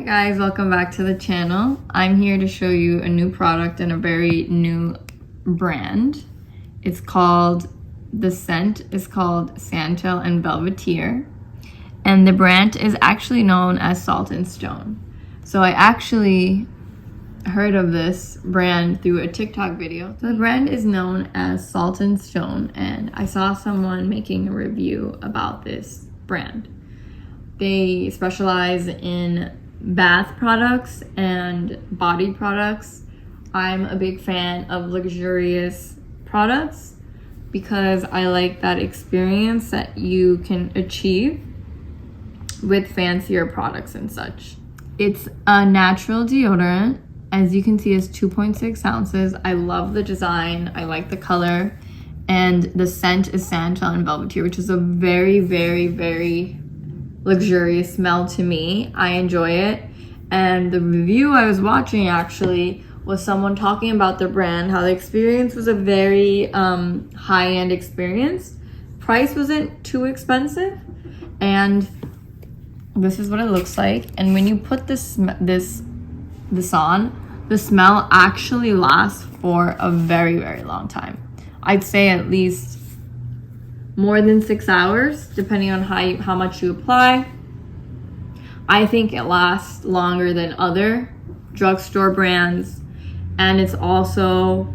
guys, welcome back to the channel. I'm here to show you a new product and a very new brand. It's called, the scent is called Sandhill and Velveteer, and the brand is actually known as Salt and Stone. So I actually heard of this brand through a TikTok video. So the brand is known as Salt and Stone, and I saw someone making a review about this brand. They specialize in bath products and body products. I'm a big fan of luxurious products because I like that experience that you can achieve with fancier products and such. It's a natural deodorant. As you can see, it's 2.6 ounces. I love the design. I like the color. And the scent is Sandhill and Velveteer, which is a very, very, very luxurious smell to me. I enjoy it. And the review I was watching actually was someone talking about their brand, how the experience was a very high-end experience. Price wasn't too expensive, and this is what it looks like. And when you put this on, the smell actually lasts for a very, very long time. I'd say at least more than 6 hours, depending on how much you apply. I think it lasts longer than other drugstore brands, and it's also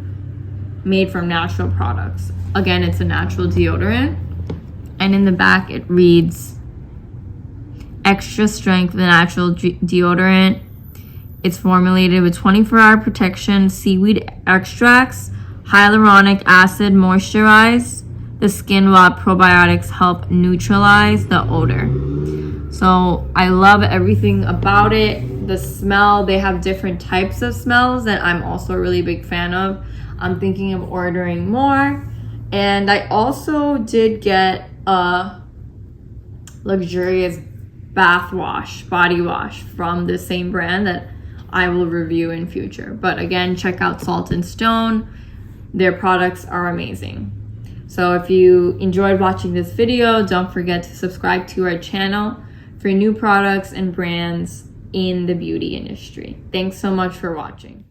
made from natural products. Again, it's a natural deodorant, and in the back it reads, extra strength natural deodorant. It's formulated with 24-hour protection, seaweed extracts, hyaluronic acid moisturize the skin while probiotics help neutralize the odor. So I love everything about it. The smell, they have different types of smells that I'm also a really big fan of. I'm thinking of ordering more. And I also did get a luxurious bath wash, body wash from the same brand that I will review in future. But again, check out Salt and Stone. Their products are amazing. So if you enjoyed watching this video, don't forget to subscribe to our channel for new products and brands in the beauty industry. Thanks so much for watching.